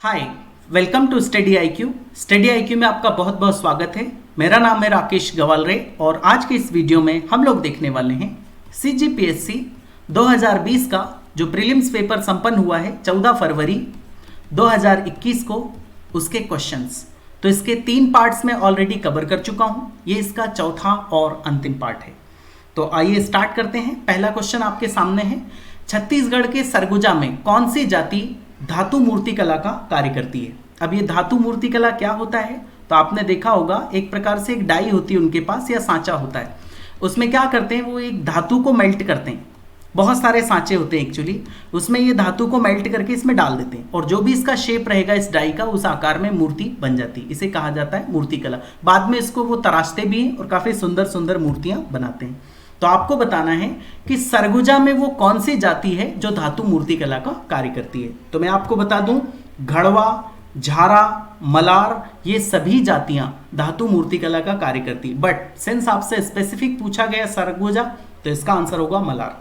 Hi, welcome to study IQ. Study IQ में आपका बहुत बहुत स्वागत है। मेरा नाम है राकेश गवालरे और आज के इस वीडियो में हम लोग देखने वाले हैं सीजीपीएससी 2020 का जो प्रीलिम्स पेपर संपन्न हुआ है 14 फरवरी 2021 को, उसके क्वेश्चंस। तो इसके 3 पार्ट्स में ऑलरेडी कवर कर चुका हूं, ये इसका चौथा और अंतिम पार्ट है। तो आइए स्टार्ट करते हैं। पहला क्वेश्चन आपके सामने है, छत्तीसगढ़ के सरगुजा में कौन सी जाति धातु मूर्ति कला का कार्य करती है। अब ये धातु मूर्ति कला क्या होता है, तो आपने देखा होगा एक प्रकार से एक डाई होती है उनके पास या सांचा होता है। उसमें क्या करते हैं, वो एक धातु को मेल्ट करते हैं। बहुत सारे सांचे होते हैं एक्चुअली, उसमें ये धातु को मेल्ट करके इसमें डाल देते हैं और जो भी इसका शेप रहेगा इस डाई का, उस आकार में मूर्ति बन जाती है। इसे कहा जाता है मूर्ति कला। बाद में इसको वो तराशते भी हैं और काफ़ी सुंदर सुंदर मूर्तियाँ बनाते हैं। तो आपको बताना है कि सरगुजा में वो कौन सी जाति है जो धातु मूर्ति कला का कार्य करती है। तो मैं आपको बता दूं, घड़वा, झारा, मलार, ये सभी जातियां धातु मूर्ति कला का कार्य करती है। बट सिंस आपसे स्पेसिफिक पूछा गया सरगुजा, तो इसका आंसर होगा मलार।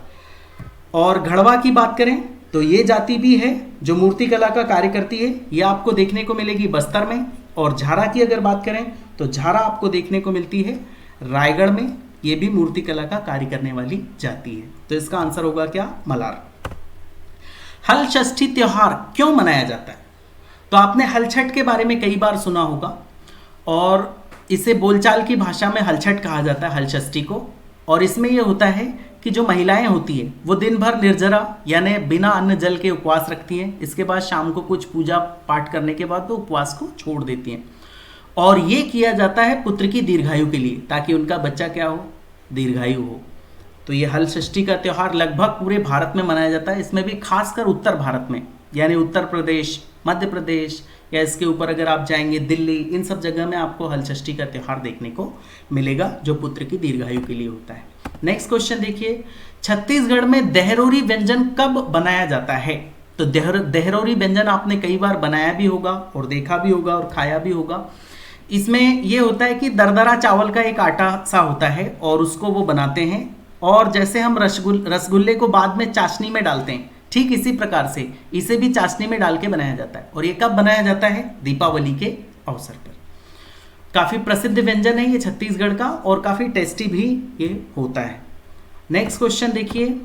और घड़वा की बात करें तो ये जाति भी है जो मूर्ति कला का कार्य करती है, ये आपको देखने को मिलेगी बस्तर में। और झारा की अगर बात करें तो झारा आपको देखने को मिलती है रायगढ़ में, ये भी मूर्ति कला का कार्य करने वाली जाति है। तो इसका आंसर होगा क्या, मलार। हल षष्ठी त्योहार क्यों मनाया जाता है, तो आपने हलछठ के बारे में कई बार सुना होगा और इसे बोलचाल की भाषा में हलछठ कहा जाता है, हल षष्ठी को। और इसमें यह होता है कि जो महिलाएं होती हैं वो दिन भर निर्जरा यानी बिना अन्न जल के उपवास रखती हैं। इसके बाद शाम को कुछ पूजा पाठ करने के बाद वो उपवास को छोड़ देती हैं। और ये किया जाता है पुत्र की दीर्घायु के लिए, ताकि उनका बच्चा क्या हो, दीर्घायु हो। तो ये हल षष्ठी का त्यौहार लगभग पूरे भारत में मनाया जाता है। इसमें भी खासकर उत्तर भारत में, यानी उत्तर प्रदेश, मध्य प्रदेश या इसके ऊपर अगर आप जाएंगे दिल्ली, इन सब जगह में आपको हल षष्ठी का त्यौहार देखने को मिलेगा जो पुत्र की दीर्घायु के लिए होता है। नेक्स्ट क्वेश्चन देखिए, छत्तीसगढ़ में देहरोरी व्यंजन कब बनाया जाता है। तो देहरोरी व्यंजन आपने कई बार बनाया भी होगा और देखा भी होगा और खाया भी होगा। इसमें यह होता है कि दरदरा चावल का एक आटा सा होता है और उसको वो बनाते हैं। और जैसे हम रसगुल्ले को बाद में चाशनी में डालते हैं, ठीक इसी प्रकार से इसे भी चाशनी में डाल के बनाया जाता है। और ये कब बनाया जाता है, दीपावली के अवसर पर। काफ़ी प्रसिद्ध व्यंजन है ये छत्तीसगढ़ का और काफ़ी टेस्टी भी ये होता है। नेक्स्ट क्वेश्चन देखिए,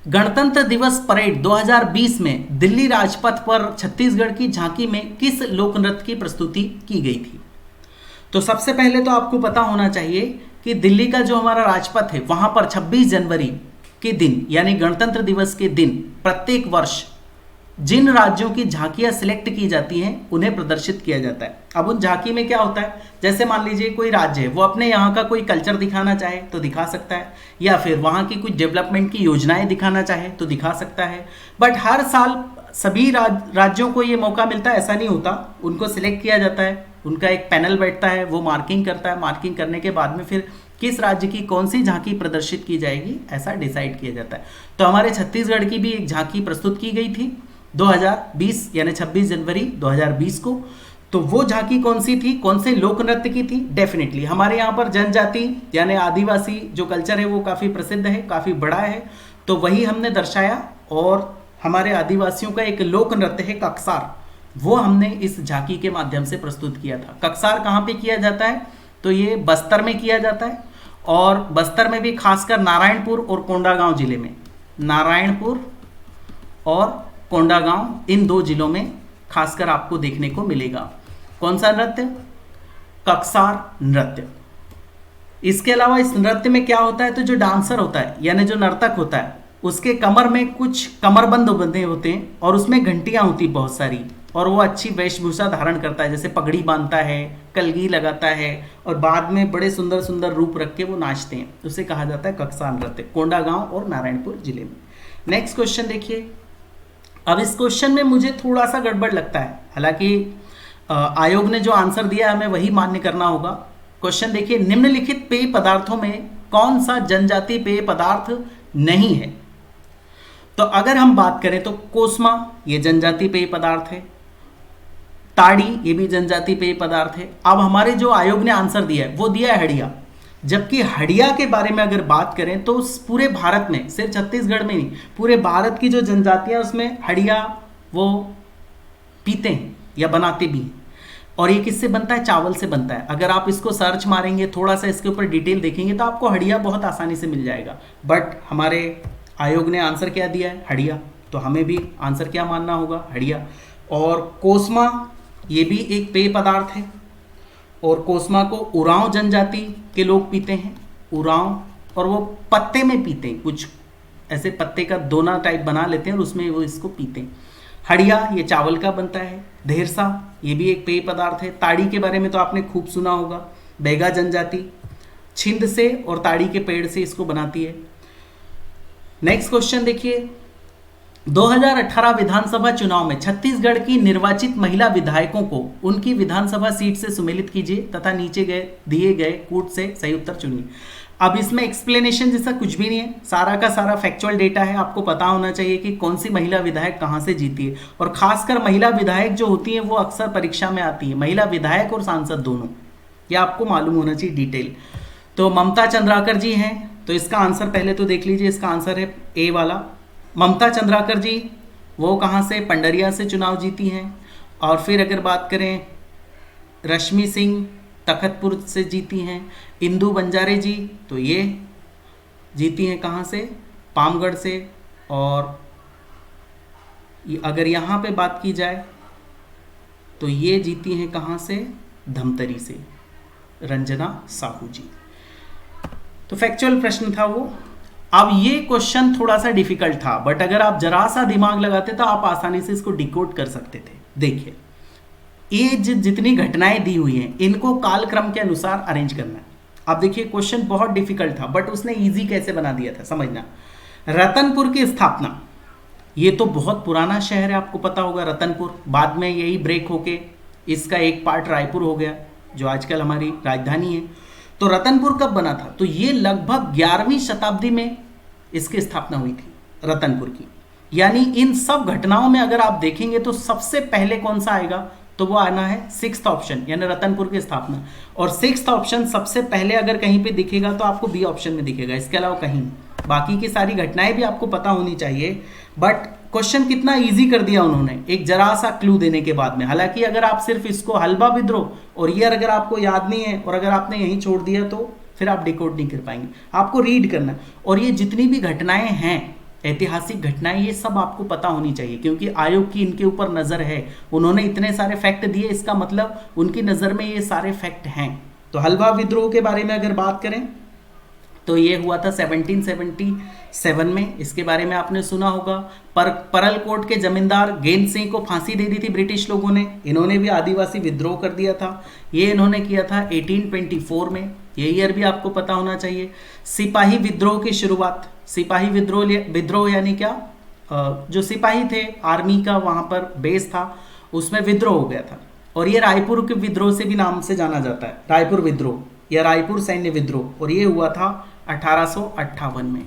गणतंत्र दिवस परेड 2020 में दिल्ली राजपथ पर छत्तीसगढ़ की झांकी में किस लोक नृत्य की प्रस्तुति की गई थी। तो सबसे पहले तो आपको पता होना चाहिए कि दिल्ली का जो हमारा राजपथ है वहां पर 26 जनवरी के दिन यानी गणतंत्र दिवस के दिन प्रत्येक वर्ष जिन राज्यों की झांकियां सिलेक्ट की जाती हैं उन्हें प्रदर्शित किया जाता है। अब उन झांकी में क्या होता है, जैसे मान लीजिए कोई राज्य है, वो अपने यहाँ का कोई कल्चर दिखाना चाहे तो दिखा सकता है, या फिर वहाँ की कुछ डेवलपमेंट की योजनाएं दिखाना चाहे तो दिखा सकता है। बट हर साल सभी राज्यों को ये मौका मिलता है ऐसा नहीं होता। उनको सिलेक्ट किया जाता है, उनका एक पैनल बैठता है, वो मार्किंग करता है। मार्किंग करने के बाद में फिर किस राज्य की कौन सी झांकी प्रदर्शित की जाएगी ऐसा डिसाइड किया जाता है। तो हमारे छत्तीसगढ़ की भी एक झांकी प्रस्तुत की गई थी 2020 यानी 26 जनवरी 2020 को। तो वो झांकी कौन सी थी, कौन से लोक नृत्य की थी। डेफिनेटली हमारे यहाँ पर जनजाति यानी आदिवासी जो कल्चर है वो काफ़ी प्रसिद्ध है, काफ़ी बड़ा है, तो वही हमने दर्शाया। और हमारे आदिवासियों का एक लोक नृत्य है ककसार, वो हमने इस झांकी के माध्यम से प्रस्तुत किया था। ककसार कहाँ पे किया जाता है, तो ये बस्तर में किया जाता है। और बस्तर में भी खासकर नारायणपुर और कोंडागांव जिले में, नारायणपुर और कोंडागांव, इन 2 जिलों में खासकर आपको देखने को मिलेगा। कौन सा नृत्य, ककसार नृत्य। इसके अलावा इस नृत्य में क्या होता है, तो जो डांसर होता है यानी जो नर्तक होता है उसके कमर में कुछ कमरबंद बंधे होते हैं और उसमें घंटियां होती बहुत सारी, और वो अच्छी वेशभूषा धारण करता है, जैसे पगड़ी बांधता है, कलगी लगाता है और बाद में बड़े सुंदर सुंदर रूप रख के वो नाचते हैं। उसे कहा जाता है ककसार नृत्य, कोंडागांव और नारायणपुर जिले में। नेक्स्ट क्वेश्चन देखिए, अब इस क्वेश्चन में मुझे थोड़ा सा गड़बड़ लगता है, हालांकि आयोग ने जो आंसर दिया हमें वही मान्य करना होगा। क्वेश्चन देखिए, निम्नलिखित पेय पदार्थों में कौन सा जनजातीय पेय पदार्थ नहीं है। तो अगर हम बात करें तो कोसमा ये जनजातीय पेय पदार्थ है, ताड़ी ये भी जनजातीय पेय पदार्थ है। अब हमारे जो आयोग ने आंसर दिया है वो दिया है हड़िया, जबकि हड़िया के बारे में अगर बात करें तो पूरे भारत में, सिर्फ छत्तीसगढ़ में नहीं, पूरे भारत की जो जनजातियां उसमें हड़िया वो पीते हैं या बनाते भी हैं। और ये किससे बनता है? चावल से बनता है। अगर आप इसको सर्च मारेंगे, थोड़ा सा इसके ऊपर डिटेल देखेंगे तो आपको हड़िया बहुत आसानी से मिल जाएगा। बट हमारे आयोग ने आंसर क्या दिया है? हड़िया। तो हमें भी आंसर क्या मानना होगा? हड़िया। और कोस्मा, ये भी एक पेय पदार्थ है और कोस्मा को उरांव जनजाति के लोग पीते हैं। उरांव, और वो पत्ते में पीते हैं, कुछ ऐसे पत्ते का दोना टाइप बना लेते हैं और उसमें वो इसको पीते हैं। हड़िया ये चावल का बनता है। धेरसा ये भी एक पेय पदार्थ है। ताड़ी के बारे में तो आपने खूब सुना होगा। बैगा जनजाति छिंद से और ताड़ी के पेड़ से इसको बनाती है। नेक्स्ट क्वेश्चन देखिए, 2018 विधानसभा चुनाव में छत्तीसगढ़ की निर्वाचित महिला विधायकों को उनकी विधानसभा सीट से सुमेलित कीजिए तथा नीचे दिए गए कूट से सही उत्तर चुनिए। अब इसमें एक्सप्लेनेशन जैसा कुछ भी नहीं है, सारा का सारा फैक्चुअल डेटा है। आपको पता होना चाहिए कि कौन सी महिला विधायक कहां से जीती है, और खासकर महिला विधायक जो होती है वो अक्सर परीक्षा में आती है, महिला विधायक और सांसद दोनों, यह आपको मालूम होना चाहिए डिटेल। तो ममता चंद्राकर जी हैं, तो इसका आंसर पहले तो देख लीजिए, इसका आंसर है ए वाला। ममता चंद्राकर जी वो कहाँ से? पंडरिया से चुनाव जीती हैं। और फिर अगर बात करें, रश्मि सिंह तखतपुर से जीती हैं। इंदू बंजारे जी तो ये जीती हैं कहाँ से? पामगढ़ से। और अगर यहाँ पे बात की जाए तो ये जीती हैं कहाँ से? धमतरी से, रंजना साहू जी। तो फैक्चुअल प्रश्न था वो। अब ये क्वेश्चन थोड़ा सा डिफिकल्ट था, बट अगर आप जरा सा दिमाग लगाते तो आप आसानी से इसको डिकोड कर सकते थे। देखिए, ये जितनी घटनाएं दी हुई हैं इनको कालक्रम के अनुसार अरेंज करना है। अब देखिए, क्वेश्चन बहुत डिफिकल्ट था बट उसने इजी कैसे बना दिया था, समझना। रतनपुर की स्थापना, ये तो बहुत पुराना शहर है, आपको पता होगा रतनपुर। बाद में यही ब्रेक होके इसका एक पार्ट रायपुर हो गया, जो आजकल हमारी राजधानी है। तो रतनपुर कब बना था? तो ये लगभग 11वीं शताब्दी में इसकी स्थापना हुई थी, रतनपुर की। यानी इन सब घटनाओं में अगर आप देखेंगे तो सबसे पहले कौन सा आएगा? तो वो आना है 6th ऑप्शन, यानी रतनपुर की स्थापना। और 6th ऑप्शन सबसे पहले अगर कहीं पे दिखेगा तो आपको बी ऑप्शन में दिखेगा, इसके अलावा कहीं। बाकी की सारी घटनाएं भी आपको पता होनी चाहिए, बट क्वेश्चन कितना इजी कर दिया उन्होंने एक जरा सा क्लू देने के बाद में। हालांकि अगर आप सिर्फ इसको हलवा विद्रोह और ये अगर आपको याद नहीं है और अगर आपने यहीं छोड़ दिया तो फिर आप डिकोड नहीं कर पाएंगे, आपको रीड करना। और ये जितनी भी घटनाएं हैं, ऐतिहासिक घटनाएं, ये सब आपको पता होनी चाहिए, क्योंकि आयोग की इनके ऊपर नज़र है। उन्होंने इतने सारे फैक्ट दिए, इसका मतलब उनकी नज़र में ये सारे फैक्ट हैं। तो हलवा विद्रोह के बारे में अगर बात करें तो ये हुआ था 1777 में, इसके बारे में आपने सुना होगा। परलकोट के जमींदार गेंद सिंह को फांसी दे दी थी ब्रिटिश लोगों ने, इन्होंने भी आदिवासी विद्रोह कर दिया था। ये इन्होंने किया था 1824 में, ये ईयर भी आपको पता होना चाहिए। सिपाही विद्रोह की शुरुआत, सिपाही विद्रोह यानी क्या? जो सिपाही थे आर्मी का वहाँ पर बेस था, उसमें विद्रोह हो गया था। और ये रायपुर के विद्रोह से भी नाम से जाना जाता है, रायपुर विद्रोह या रायपुर सैन्य विद्रोह। और ये हुआ था 1858 में।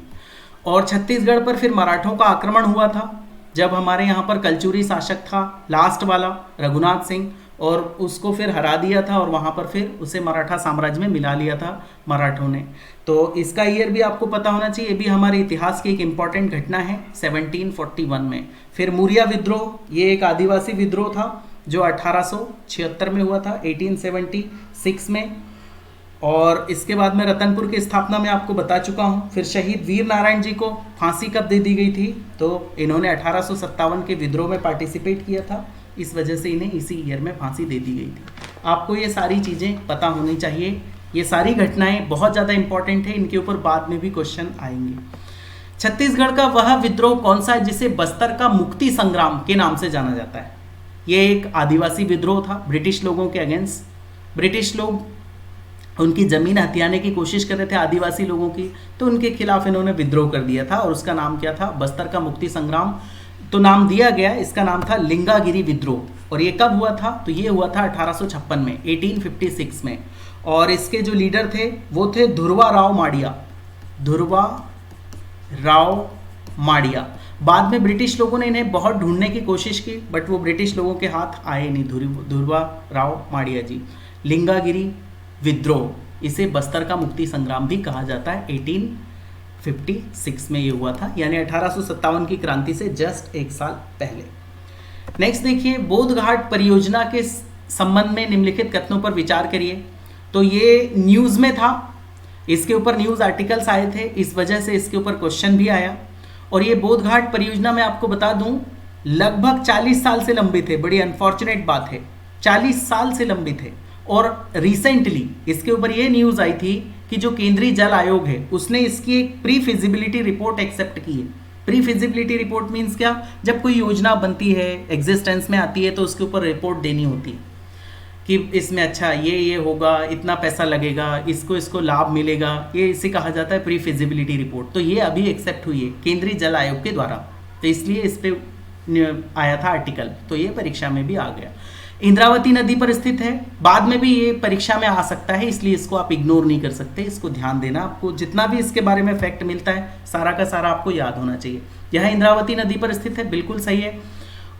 और छत्तीसगढ़ पर फिर मराठों का आक्रमण हुआ था, जब हमारे यहाँ पर कलचुरी शासक था लास्ट वाला रघुनाथ सिंह, और उसको फिर हरा दिया था और वहाँ पर फिर उसे मराठा साम्राज्य में मिला लिया था मराठों ने। तो इसका ईयर भी आपको पता होना चाहिए, ये भी हमारे इतिहास की एक इम्पॉर्टेंट घटना है 1741 में। फिर मूरिया विद्रोह, ये एक आदिवासी विद्रोह था जो 1876 में हुआ था, 1876 में। और इसके बाद में रतनपुर की स्थापना में आपको बता चुका हूँ। फिर शहीद वीर नारायण जी को फांसी कब दे दी गई थी? तो इन्होंने 1857 के विद्रोह में पार्टिसिपेट किया था, इस वजह से इन्हें इसी ईयर में फांसी दे दी गई थी। आपको ये सारी चीज़ें पता होनी चाहिए, ये सारी घटनाएं बहुत ज़्यादा इंपॉर्टेंट है, इनके ऊपर बाद में भी क्वेश्चन आएंगे। छत्तीसगढ़ का वह विद्रोह कौन सा है जिसे बस्तर का मुक्ति संग्राम के नाम से जाना जाता है? ये एक आदिवासी विद्रोह था ब्रिटिश लोगों के अगेंस्ट। ब्रिटिश लोग उनकी ज़मीन हथियाने की कोशिश कर रहे थे आदिवासी लोगों की, तो उनके खिलाफ इन्होंने विद्रोह कर दिया था और उसका नाम क्या था? बस्तर का मुक्ति संग्राम। तो नाम दिया गया, इसका नाम था लिंगागिरी विद्रोह। और ये कब हुआ था? तो ये हुआ था 1856 में, 1856 में। और इसके जो लीडर थे वो थे ध्रुवा राव माड़िया, ध्रुवा राव माड़िया। बाद में ब्रिटिश लोगों ने इन्हें बहुत ढूंढने की कोशिश की, बट वो ब्रिटिश लोगों के हाथ आए नहीं, ध्रुवा राव माड़िया जी। लिंगागिरी विद्रोह, इसे बस्तर का मुक्ति संग्राम भी कहा जाता है। 1856 में ये हुआ था, यानी 1857 की क्रांति से जस्ट एक साल पहले। नेक्स्ट देखिए, बोध घाट परियोजना के संबंध में निम्नलिखित कथनों पर विचार करिए। तो ये न्यूज़ में था, इसके ऊपर न्यूज़ आर्टिकल्स आए थे, इस वजह से इसके ऊपर क्वेश्चन भी आया। और ये बोध घाट परियोजना मैं आपको बता दूं लगभग 40 साल से लंबित है। बड़ी अनफॉर्चुनेट बात है, 40 साल से लंबित है। और रिसेंटली इसके ऊपर ये न्यूज़ आई थी कि जो केंद्रीय जल आयोग है उसने इसकी एक प्री फिजिबिलिटी रिपोर्ट एक्सेप्ट की है। प्री फिजिबिलिटी रिपोर्ट मीन्स क्या, जब कोई योजना बनती है, एग्जिस्टेंस में आती है, तो उसके ऊपर रिपोर्ट देनी होती है कि इसमें अच्छा ये होगा, इतना पैसा लगेगा, इसको लाभ मिलेगा, ये इसे कहा जाता है प्री फिजिबिलिटी रिपोर्ट। तो ये अभी एक्सेप्ट हुई है केंद्रीय जल आयोग के द्वारा, तो इसलिए इस पे आया था आर्टिकल, तो ये परीक्षा में भी आ गया। इंद्रावती नदी पर स्थित है, बाद में भी ये परीक्षा में आ सकता है, इसलिए इसको आप इग्नोर नहीं कर सकते, इसको ध्यान देना। आपको जितना भी इसके बारे में फैक्ट मिलता है सारा का सारा आपको याद होना चाहिए। यह इंद्रावती नदी पर स्थित है, बिल्कुल सही है।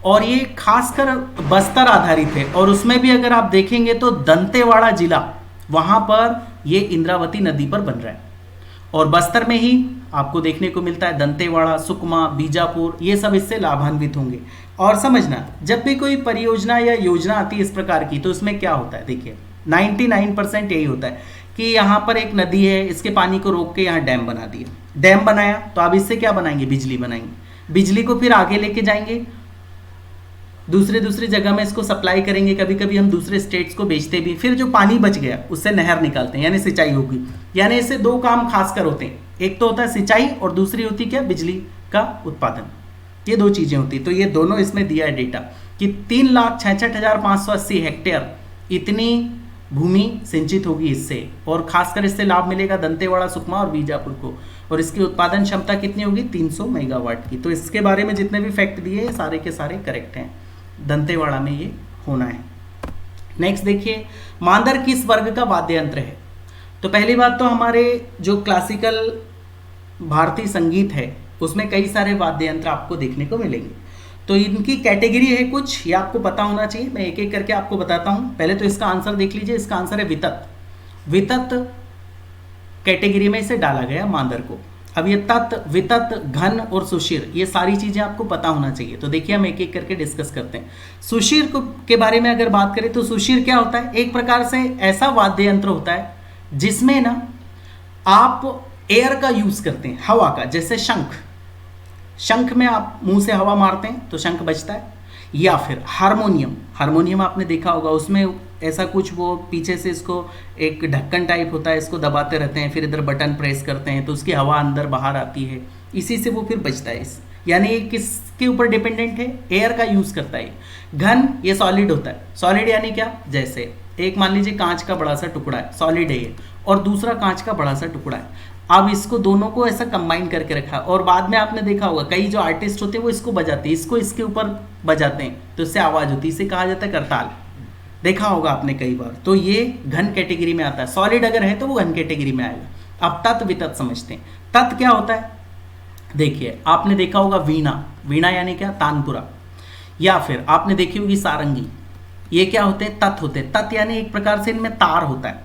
और ये खासकर बस्तर आधारित है, और उसमें भी अगर आप देखेंगे तो दंतेवाड़ा जिला, वहां पर ये इंद्रावती नदी पर बन रहा है। और बस्तर में ही आपको देखने को मिलता है दंतेवाड़ा, सुकमा, बीजापुर, ये सब इससे लाभान्वित होंगे। और समझना, जब भी कोई परियोजना या योजना आती है इस प्रकार की, तो उसमें क्या होता है, देखिए 99% यही होता है कि यहाँ पर एक नदी है, इसके पानी को रोक के यहाँ डैम बना दिया। डैम बनाया तो अब इससे क्या बनाएंगे, बिजली बनाएंगे। बिजली को फिर आगे लेके जाएंगे, दूसरी जगह में इसको सप्लाई करेंगे, कभी कभी हम दूसरे स्टेट्स को बेचते भी। फिर जो पानी बच गया उससे नहर निकालते हैं, यानी सिंचाई होगी। यानी इससे दो काम खासकर होते हैं, एक तो होता है सिंचाई और दूसरी होती क्या, बिजली का उत्पादन। ये दो चीजें होती। तो ये दोनों इसमें दिया है डेटा कि 3,66,580 हेक्टेयर इतनी भूमि सिंचित होगी इससे, और खासकर इससे लाभ मिलेगा दंतेवाड़ा, सुकमा और बीजापुर को। और इसकी उत्पादन क्षमता कितनी होगी, 300 मेगावाट की। तो इसके बारे में जितने भी फैक्ट दिए सारे के सारे करेक्ट हैं, दंतेवाड़ा में ये होना है। नेक्स्ट देखिए, मांदर किस वर्ग का वाद्य यंत्र है। तो पहली बात तो हमारे जो क्लासिकल भारतीय संगीत है उसमें कई सारे वाद्य यंत्र आपको देखने को मिलेंगे। तो इनकी कैटेगरी है कुछ, ये आपको पता होना चाहिए। मैं एक एक करके आपको बताता हूं। पहले तो इसका आंसर देख लीजिए, इसका आंसर है वितत। वितत कैटेगरी में इसे डाला गया मांदर को। अब ये तत्, वितत, घन और सुशिर, ये सारी चीजें आपको पता होना चाहिए। तो देखिए हम एक एक करके डिस्कस करते हैं। सुशिर के बारे में अगर बात करें तो सुशिर क्या होता है, एक प्रकार से ऐसा वाद्य यंत्र होता है जिसमें ना आप एयर का यूज करते हैं, हवा का। जैसे शंख, शंख में आप मुंह से हवा मारते हैं तो शंख बजता है। या फिर हारमोनियम, हारमोनियम आपने देखा होगा, उसमें ऐसा कुछ वो पीछे से इसको एक ढक्कन टाइप होता है, इसको दबाते रहते हैं, फिर इधर बटन प्रेस करते हैं तो उसकी हवा अंदर बाहर आती है, इसी से वो फिर बजता है। यानी किसके ऊपर डिपेंडेंट है, एयर का यूज करता है। घन, ये सॉलिड होता है। सॉलिड यानी क्या, जैसे एक मान लीजिए कांच का बड़ा सा टुकड़ा है, सॉलिड है ये, और दूसरा कांच का बड़ा सा टुकड़ा है। अब इसको दोनों को ऐसा कंबाइन करके रखा, और बाद में आपने देखा होगा कई जो आर्टिस्ट होते हैं वो इसको बजाते हैं, इसको इसके ऊपर बजाते हैं तो इससे आवाज होती है, इसे कहा जाता है करताल। देखा होगा आपने कई बार। तो ये घन कैटेगरी में आता है, सॉलिड अगर है तो वो घन कैटेगरी में आएगा। अब तत् वितत समझते हैं। तत् क्या होता है, देखिए आपने देखा होगा वीणा, वीणा यानी क्या, तानपुरा। या फिर आपने देखी होगी सारंगी, ये क्या होते हैं, तत् होते हैं। तत् यानी एक प्रकार से इनमें तार होता है,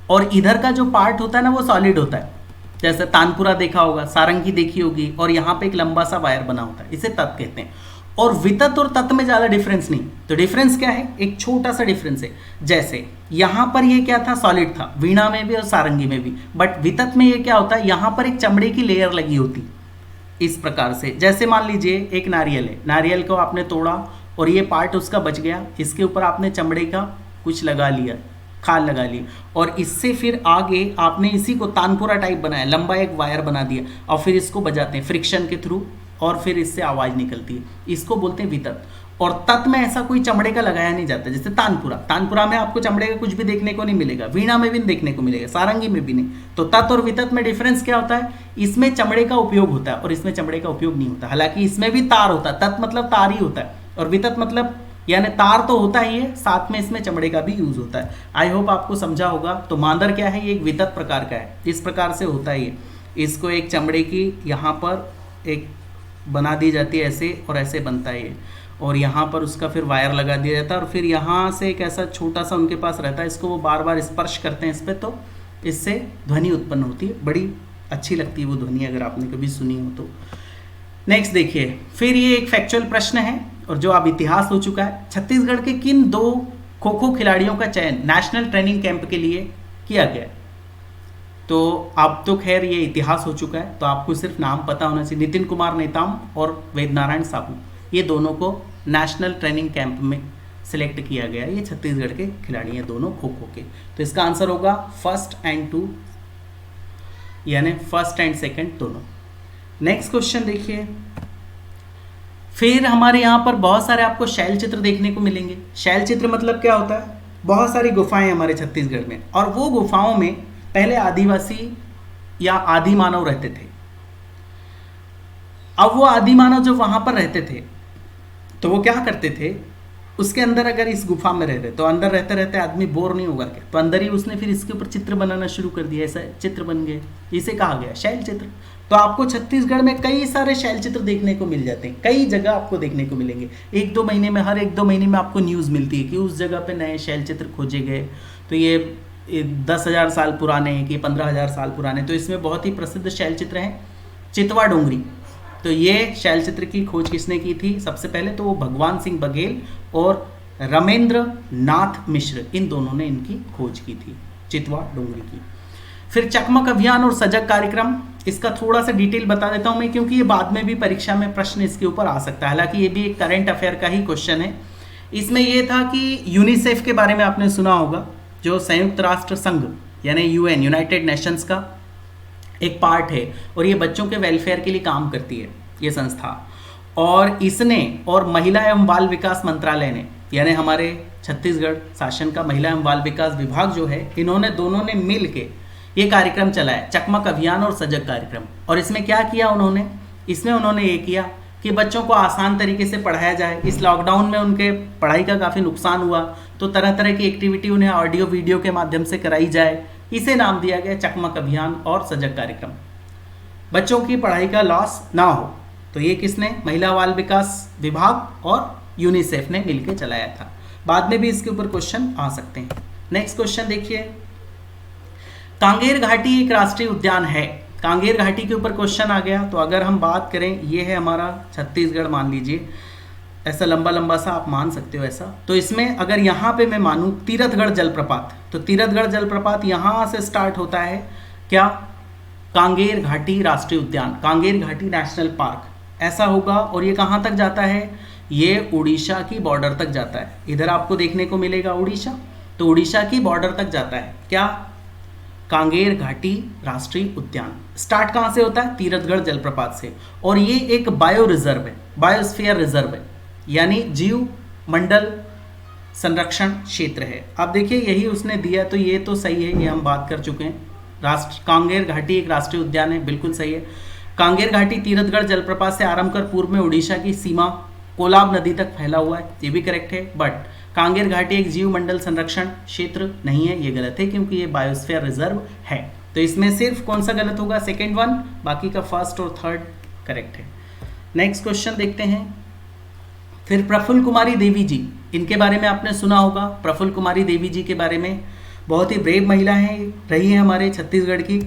और इधर का जो पार्ट होता है ना वो सॉलिड होता है। जैसे तानपुरा देखा होगा, सारंगी देखी होगी, और यहाँ पे एक लंबा सा वायर बना होता है, इसे तत् कहते हैं। और वितत और तत् में ज़्यादा डिफरेंस नहीं। तो डिफरेंस क्या है, एक छोटा सा डिफरेंस है। जैसे यहाँ पर ये क्या था, सॉलिड था, वीणा में भी और सारंगी में भी। बट वितत में ये क्या होता है, यहाँ पर एक चमड़े की लेयर लगी होती, इस प्रकार से। जैसे मान लीजिए एक नारियल है, नारियल को आपने तोड़ा और ये पार्ट उसका बच गया, इसके ऊपर आपने चमड़े का कुछ लगा लिया, खाल लगा ली, और इससे फिर आगे आपने इसी को तानपुरा टाइप बनाया, लंबा एक वायर बना दिया, और फिर इसको बजाते हैं फ्रिक्शन के थ्रू, और फिर इससे आवाज निकलती है, इसको बोलते हैं वितत। और तत् में ऐसा कोई चमड़े का लगाया नहीं जाता। जैसे तानपुरा, तानपुरा में आपको चमड़े का कुछ भी देखने को नहीं मिलेगा, वीणा में भी देखने को मिलेगा, सारंगी में भी नहीं। तो तत् और वितत में डिफरेंस क्या होता है, इसमें चमड़े का उपयोग होता है और इसमें चमड़े का उपयोग नहीं होता। हालांकि इसमें भी तार होता है, तत् मतलब तार ही होता है, और वितत मतलब यानी तार तो होता ही है, साथ में इसमें चमड़े का भी यूज होता है। आई होप आपको समझा होगा। तो मांदर क्या है, ये एक वितत प्रकार का है, इस प्रकार से होता है ये। इसको एक चमड़े की यहाँ पर एक बना दी जाती है ऐसे, और ऐसे बनता है ये, और यहाँ पर उसका फिर वायर लगा दिया जाता है, और फिर यहाँ से एक ऐसा छोटा सा उनके पास रहता है, इसको वो बार बार स्पर्श करते हैं इस पर, तो इससे ध्वनि उत्पन्न होती है। बड़ी अच्छी लगती है वो ध्वनि, अगर आपने कभी सुनी हो तो। नेक्स्ट देखिए, फिर ये एक फैक्चुअल प्रश्न है, और जो अब इतिहास हो चुका है, छत्तीसगढ़ के किन 2 खो खो खिलाड़ियों का चयन नेशनल ट्रेनिंग कैंप के लिए किया गया? तो अब तो खैर ये इतिहास हो चुका है, तो आपको सिर्फ नाम पता होना चाहिए। नितिन कुमार नेताम और वेद नारायण साहू, ये दोनों को नेशनल ट्रेनिंग कैंप में सिलेक्ट किया गया। ये छत्तीसगढ़ के खिलाड़ी हैं दोनों खो खो के। तो इसका आंसर होगा 1st and 2, यानी 1st and 2nd दोनों। नेक्स्ट क्वेश्चन देखिए, फिर हमारे यहाँ पर बहुत सारे आपको शैल चित्र देखने को मिलेंगे। शैल चित्र मतलब क्या होता है? बहुत सारी गुफाएं हमारे छत्तीसगढ़ में, और वो गुफाओं में पहले आदिवासी या आदि मानव रहते थे। अब वो आदि मानव जो वहां पर रहते थे, तो वो क्या करते थे, उसके अंदर अगर इस गुफा में रहते तो अंदर रहते रहते आदमी बोर नहीं होगा क्या? तो अंदर ही उसने फिर इसके ऊपर चित्र बनाना शुरू कर दिया, ऐसा चित्र बन गए। इसे कहा गया शैल चित्र। तो आपको छत्तीसगढ़ में कई सारे शैल चित्र देखने को मिल जाते हैं, कई जगह आपको देखने को मिलेंगे। 1-2 महीने में, हर 1-2 महीने में आपको न्यूज़ मिलती है कि उस जगह पे नए शैल चित्र खोजे गए। तो ये 10,000 साल पुराने कि 15,000 साल पुराने। तो इसमें बहुत ही प्रसिद्ध शैल चित्र हैं चितवा डोंगरी। तो ये शैल चित्र की खोज किसने की थी? सबसे पहले तो वो भगवान सिंह बघेल और रमेंद्र नाथ मिश्र, इन दोनों ने इनकी खोज की थी, चितवा डोंगरी की। फिर चकमक अभियान और सजग कार्यक्रम, इसका थोड़ा सा डिटेल बता देता हूं मैं, क्योंकि ये बाद में भी परीक्षा में प्रश्न इसके ऊपर आ सकता है। हालांकि ये भी एक करंट अफेयर का ही क्वेश्चन है। इसमें ये था कि यूनिसेफ के बारे में आपने सुना होगा, जो संयुक्त राष्ट्र संघ यानी UN, यूनाइटेड नेशंस का एक पार्ट है, और ये बच्चों के वेलफेयर के लिए काम करती है ये संस्था। और इसने और महिला एवं बाल विकास मंत्रालय ने, यानी हमारे छत्तीसगढ़ शासन का महिला एवं बाल विकास विभाग जो है, इन्होंने दोनों ने मिल के ये कार्यक्रम चलाया, चकमक अभियान और सजग कार्यक्रम। और इसमें क्या किया उन्होंने? इसमें उन्होंने ये किया कि बच्चों को आसान तरीके से पढ़ाया जाए। इस लॉकडाउन में उनके पढ़ाई का काफ़ी नुकसान हुआ, तो तरह तरह की एक्टिविटी उन्हें ऑडियो वीडियो के माध्यम से कराई जाए। इसे नाम दिया गया चकमक अभियान और सजग कार्यक्रम, बच्चों की पढ़ाई का लॉस ना हो। तो ये किसने? महिला बाल विकास विभाग और यूनिसेफ ने मिलकर चलाया था। बाद में भी इसके ऊपर क्वेश्चन आ सकते हैं। नेक्स्ट क्वेश्चन देखिए, कांगेर घाटी एक राष्ट्रीय उद्यान है। कांगेर घाटी के ऊपर क्वेश्चन आ गया। तो अगर हम बात करें, ये है हमारा छत्तीसगढ़, मान लीजिए ऐसा लंबा लंबा सा आप मान सकते हो ऐसा। तो इसमें अगर यहाँ पे मैं मानूँ तीरथगढ़ जलप्रपात, तो तीरथगढ़ जलप्रपात यहाँ से स्टार्ट होता है क्या? कांगेर घाटी राष्ट्रीय उद्यान, कांगेर घाटी नेशनल पार्क ऐसा होगा। और ये कहाँ तक जाता है? ये उड़ीसा की बॉर्डर तक जाता है। इधर आपको देखने को मिलेगा उड़ीसा, तो उड़ीसा की बॉर्डर तक जाता है क्या? कांगेर घाटी राष्ट्रीय उद्यान। स्टार्ट कहाँ से होता है? तीरथगढ़ जलप्रपात से। और ये एक बायो रिजर्व है, बायोस्फीयर रिजर्व है, यानी जीव मंडल संरक्षण क्षेत्र है। आप देखिए यही उसने दिया, तो ये तो सही है, ये हम बात कर चुके हैं। कांगेर घाटी एक राष्ट्रीय उद्यान है, बिल्कुल सही है। कांगेर घाटी तीरथगढ़ जलप्रपात से आरंभ कर पूर्व में उड़ीसा की सीमा कोलाब नदी तक फैला हुआ है, ये भी करेक्ट है। बट कांगेर घाटी एक जीव मंडल संरक्षण क्षेत्र नहीं है, ये गलत है, क्योंकि ये बायोस्फीयर रिजर्व है। तो इसमें सिर्फ कौन सा गलत होगा? सेकेंड वन, बाकी का फर्स्ट और थर्ड करेक्ट है। नेक्स्ट क्वेश्चन देखते हैं। फिर प्रफुल्ल कुमारी देवी जी, इनके बारे में आपने सुना होगा। प्रफुल्ल कुमारी देवी जी के बारे में, बहुत ही ब्रेव महिला है, रही है हमारे छत्तीसगढ़ की,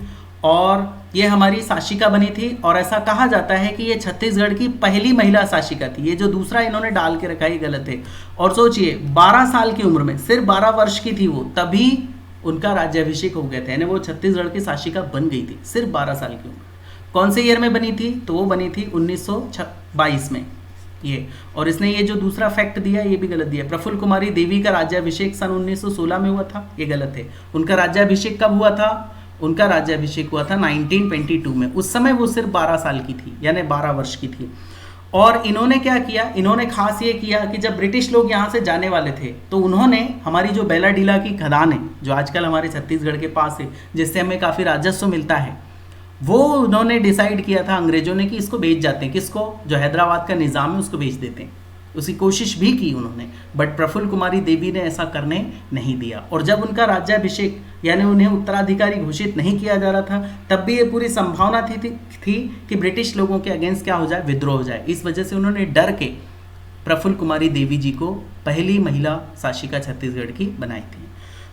और ये हमारी शासिका बनी थी। और ऐसा कहा जाता है कि ये छत्तीसगढ़ की पहली महिला शासिका थी। ये जो दूसरा इन्होंने डाल के रखा है, गलत है। और सोचिए 12 साल की उम्र में, सिर्फ 12 वर्ष की थी वो, तभी उनका राज्याभिषेक हो गया था, यानी वो छत्तीसगढ़ की शासिका बन गई थी सिर्फ 12 साल की उम्र। कौन से ईयर में बनी थी? तो वो बनी थी 1922 में ये। और इसने ये जो दूसरा फैक्ट दिया, ये भी गलत दिया। प्रफुल्ल कुमारी देवी का राज्याभिषेक सन 1916 में हुआ था, ये गलत है। उनका राज्याभिषेक कब हुआ था? उनका राज्याभिषेक हुआ था 1922 में। उस समय वो सिर्फ 12 साल की थी, यानी 12 वर्ष की थी। और इन्होंने क्या किया? इन्होंने खास ये किया कि जब ब्रिटिश लोग यहाँ से जाने वाले थे, तो उन्होंने हमारी जो बेलाडीला की खदान है, जो आजकल हमारे छत्तीसगढ़ के पास है, जिससे हमें काफ़ी राजस्व मिलता है, वो उन्होंने डिसाइड किया था अंग्रेजों ने कि इसको बेच जाते हैं। किसको? जो हैदराबाद का निज़ाम है उसको बेच देते हैं। उसकी कोशिश भी की उन्होंने, बट प्रफुल्ल कुमारी देवी ने ऐसा करने नहीं दिया। और जब उनका राज्याभिषेक, यानी उन्हें उत्तराधिकारी घोषित नहीं किया जा रहा था, तब भी ये पूरी संभावना थी कि ब्रिटिश लोगों के अगेंस्ट क्या हो जाए? विद्रोह हो जाए। इस वजह से उन्होंने डर के प्रफुल्ल कुमारी देवी जी को पहली महिला शासिका छत्तीसगढ़ की बनाई थी।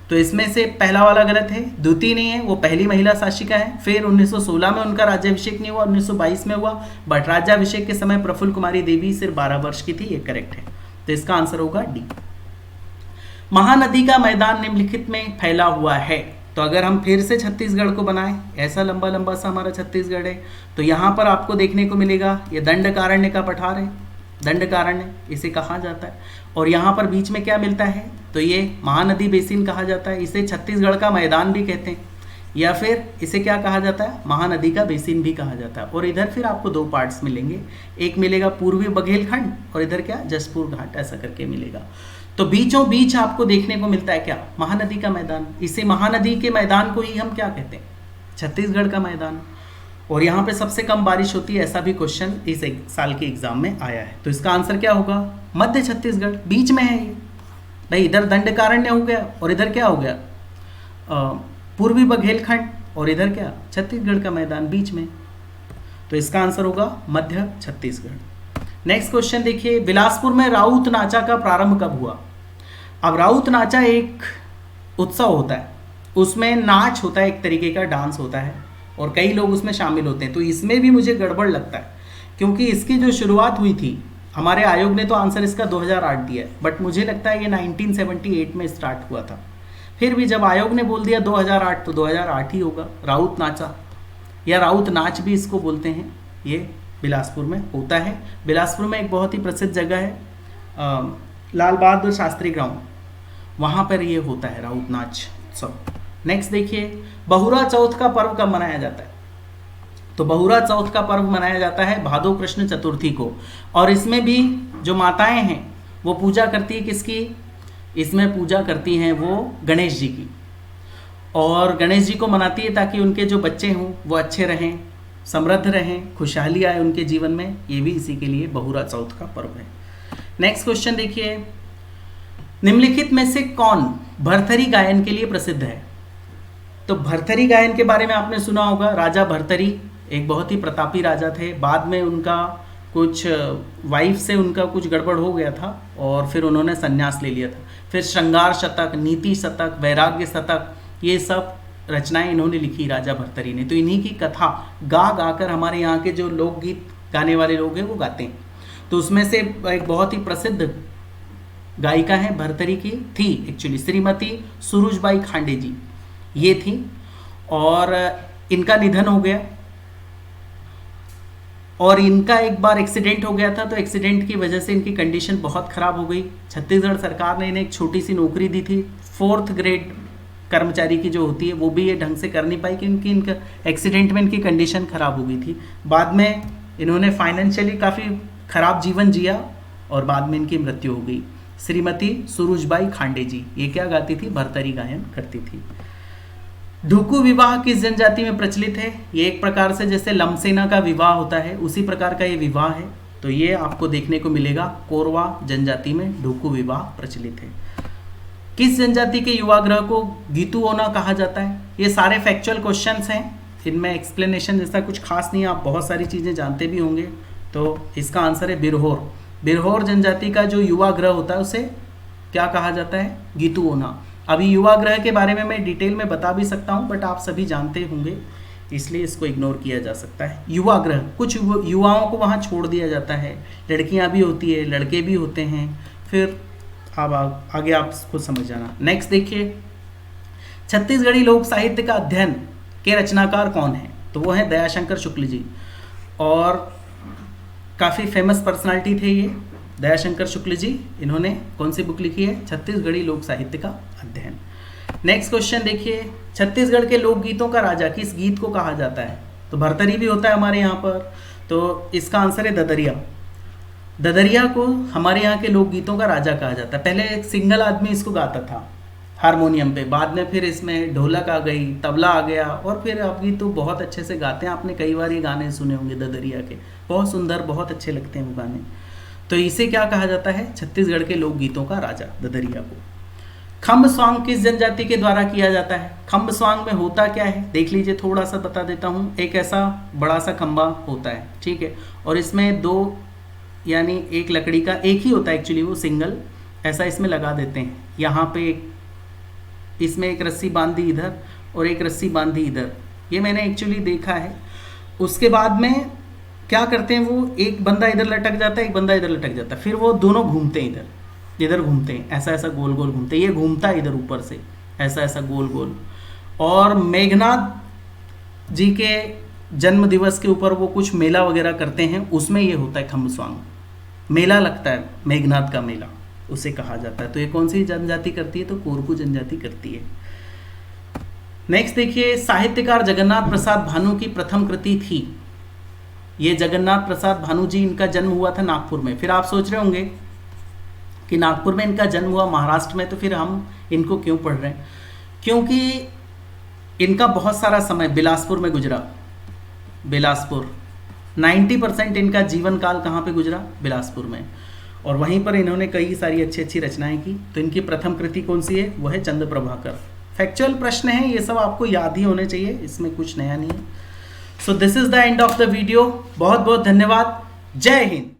तो इसमें से पहला वाला गलत है। द्वितीय नहीं है, वो पहली महिला शासिका है। फिर 1916 में उनका राज्याभिषेक नहीं हुआ, 1922 में हुआ, बट राज्याभिषेक के समय प्रफुल्ल कुमारी देवी सिर्फ 12 वर्ष की थी। ये करेक्ट है, तो इसका आंसर होगा डी। महानदी का मैदान निम्नलिखित में फैला हुआ है। तो अगर हम फिर से छत्तीसगढ़ को बनाएं, ऐसा लंबा लंबा सा हमारा छत्तीसगढ़ है, तो यहाँ पर आपको देखने को मिलेगा ये दंडकारण्य का पठार है, दंडकारण्य इसे कहा जाता है। और यहाँ पर बीच में क्या मिलता है, तो ये महानदी बेसिन कहा जाता है। इसे छत्तीसगढ़ का मैदान भी कहते हैं, या फिर इसे क्या कहा जाता है, महानदी का बेसिन भी कहा जाता है। और इधर फिर आपको दो पार्ट्स मिलेंगे, एक मिलेगा पूर्वी बघेलखंड और इधर क्या जसपुर घाट, ऐसा करके मिलेगा। तो बीचों बीच आपको देखने को मिलता है क्या, महानदी का मैदान। इसे महानदी के मैदान को ही हम क्या कहते हैं, छत्तीसगढ़ का मैदान। और यहाँ पे सबसे कम बारिश होती है, ऐसा भी क्वेश्चन इस साल के एग्जाम में आया है। तो इसका आंसर क्या होगा, मध्य छत्तीसगढ़, बीच में है ये भाई। इधर दंडकारण्य हो गया और इधर क्या हो गया, पूर्वी बघेलखंड, और इधर क्या छत्तीसगढ़ का मैदान बीच में। तो इसका आंसर होगा मध्य छत्तीसगढ़। नेक्स्ट क्वेश्चन देखिए, बिलासपुर में राउत नाचा का प्रारंभ कब हुआ। अब राउत नाचा एक उत्सव होता है, उसमें नाच होता है, एक तरीके का डांस होता है, और कई लोग उसमें शामिल होते हैं। तो इसमें भी मुझे गड़बड़ लगता है, क्योंकि इसकी जो शुरुआत हुई थी, हमारे आयोग ने तो आंसर इसका 2008 दिया है, बट मुझे लगता है ये 1978 में स्टार्ट हुआ था। फिर भी जब आयोग ने बोल दिया 2008, तो 2008 ही होगा। राउत नाचा या राउत नाच भी इसको बोलते हैं, ये बिलासपुर में होता है। बिलासपुर में एक बहुत ही प्रसिद्ध जगह है लाल बहादुर शास्त्री ग्राउंड, वहाँ पर ये होता है राउत नाच उत्सव। नेक्स्ट देखिए, बहुरा चौथ का पर्व कब मनाया जाता है। तो बहुरा चौथ का पर्व मनाया जाता है भादो कृष्ण चतुर्थी को, और इसमें भी जो माताएं हैं वो पूजा करती है किसकी, इसमें पूजा करती हैं वो गणेश जी की, और गणेश जी को मनाती है ताकि उनके जो बच्चे हों वो अच्छे रहें, समृद्ध रहें, खुशहाली आए उनके जीवन में। ये भी इसी के लिए बहुरा चौथ का पर्व है। नेक्स्ट क्वेश्चन देखिए, निम्नलिखित में से कौन भरथरी गायन के लिए प्रसिद्ध है। तो भरथरी गायन के बारे में आपने सुना होगा, राजा भरथरी एक बहुत ही प्रतापी राजा थे। बाद में उनका कुछ वाइफ से उनका कुछ गड़बड़ हो गया था और फिर उन्होंने संन्यास ले लिया था। फिर श्रृंगार शतक, नीति शतक, वैराग्य शतक, ये सब रचनाएं इन्होंने लिखी राजा भरथरी ने। तो इन्हीं की कथा गा गाकर हमारे यहाँ के जो लोकगीत गाने वाले लोग हैं वो गाते हैं। तो उसमें से एक बहुत ही प्रसिद्ध गायिका है भरथरी की थी एक्चुअली, श्रीमती सुरुजबाई खांडे जी ये थी, और इनका निधन हो गया। और इनका एक बार एक्सीडेंट हो गया था, तो एक्सीडेंट की वजह से इनकी कंडीशन बहुत ख़राब हो गई। छत्तीसगढ़ सरकार ने इन्हें एक छोटी सी नौकरी दी थी, 4th ग्रेड कर्मचारी की जो होती है, वो भी ये ढंग से कर नहीं पाई क्योंकि इनका एक्सीडेंट में इनकी कंडीशन ख़राब हो गई थी। बाद में इन्होंने फाइनेंशियली काफ़ी ख़राब जीवन जिया और बाद में इनकी मृत्यु हो गई। श्रीमती सुरुजबाई खांडे जी ये क्या गाती थी, भरथरी गायन करती थी। ढुकू विवाह किस जनजाति में प्रचलित है। ये एक प्रकार से जैसे लमसेना का विवाह होता है उसी प्रकार का ये विवाह है। तो ये आपको देखने को मिलेगा कोरवा जनजाति में ढुकू विवाह प्रचलित है। किस जनजाति के युवागृह को गीतुओना कहा जाता है। ये सारे फैक्चुअल क्वेश्चंस हैं, इनमें एक्सप्लेनेशन जैसा कुछ खास नहीं है, आप बहुत सारी चीज़ें जानते भी होंगे। तो इसका आंसर है बिरहोर। बिरहोर जनजाति का जो युवागृह होता है उसे क्या कहा जाता है, गीतुओना। अभी युवागृह के बारे में मैं डिटेल में बता भी सकता हूँ, बट आप सभी जानते होंगे इसलिए इसको इग्नोर किया जा सकता है। युवागृह, कुछ युवाओं को वहाँ छोड़ दिया जाता है, लड़कियाँ भी होती है, लड़के भी होते हैं। फिर अब आगे आप खुद समझ जाना। नेक्स्ट देखिए, छत्तीसगढ़ी लोक साहित्य का अध्ययन के रचनाकार कौन है। तो वो हैं दयाशंकर शुक्ल जी, और काफ़ी फेमस पर्सनालिटी थे ये दयाशंकर शुक्ल जी। इन्होंने कौन सी बुक लिखी है, छत्तीसगढ़ी लोक साहित्य का अध्ययन। नेक्स्ट क्वेश्चन देखिए, छत्तीसगढ़ के लोकगीतों का राजा किस गीत को कहा जाता है। तो भरथरी भी होता है हमारे यहाँ पर, तो इसका आंसर है ददरिया। ददरिया को हमारे यहाँ के लोकगीतों का राजा कहा जाता है। पहले एक सिंगल आदमी इसको गाता था हारमोनियम पे, बाद में फिर इसमें ढोलक आ गई, तबला आ गया, और फिर आप गीत तो बहुत अच्छे से गाते हैं। आपने कई बार ये गाने सुने होंगे ददरिया के, बहुत सुंदर, बहुत अच्छे लगते हैं वो गाने। तो इसे क्या कहा जाता है, छत्तीसगढ़ के लोकगीतों का राजा ददरिया को। खम्ब स्वांग किस जनजाति के द्वारा किया जाता है। खम्ब स्वांग में होता क्या है देख लीजिए, थोड़ा सा बता देता हूँ। एक ऐसा बड़ा सा खम्बा होता है, ठीक है, और इसमें दो यानी एक लकड़ी का एक ही होता है एक्चुअली, वो सिंगल ऐसा इसमें लगा देते हैं। यहाँ पे इसमें एक रस्सी बांधी इधर और एक रस्सी बांधी इधर, ये मैंने एक्चुअली देखा है। उसके बाद में क्या करते हैं, वो एक बंदा इधर लटक जाता है, एक बंदा इधर लटक जाता है, फिर वो दोनों घूमते हैं, इधर घूमते हैं, ऐसा ऐसा गोल गोल घूमते हैं, ये घूमता है इधर ऊपर से ऐसा ऐसा गोल गोल। और मेघनाथ जी के जन्म दिवस के ऊपर वो कुछ मेला वगैरह करते हैं, उसमें ये होता है खम्बस्वांग, मेला लगता है, मेघनाथ का मेला उसे कहा जाता है। तो ये कौन सी जनजाति करती है, तो कोरकू जनजाति करती है। नेक्स्ट देखिए, साहित्यकार जगन्नाथ प्रसाद भानु की प्रथम कृति थी। ये जगन्नाथ प्रसाद भानु जी, इनका जन्म हुआ था नागपुर में। फिर आप सोच रहे होंगे कि नागपुर में इनका जन्म हुआ, महाराष्ट्र में, तो फिर हम इनको क्यों पढ़ रहे हैं, क्योंकि इनका बहुत सारा समय बिलासपुर में गुजरा। बिलासपुर 90% इनका जीवन काल कहाँ पे गुजरा, बिलासपुर में, और वहीं पर इन्होंने कई सारी अच्छी अच्छी रचनाएं की। तो इनकी प्रथम कृति कौन सी है, वो है चंद्र प्रभाकर। फैक्चुअल प्रश्न है, ये सब आपको याद ही होने चाहिए, इसमें कुछ नया नहीं है। So this is the end of the video. बहुत बहुत धन्यवाद। जय हिंद।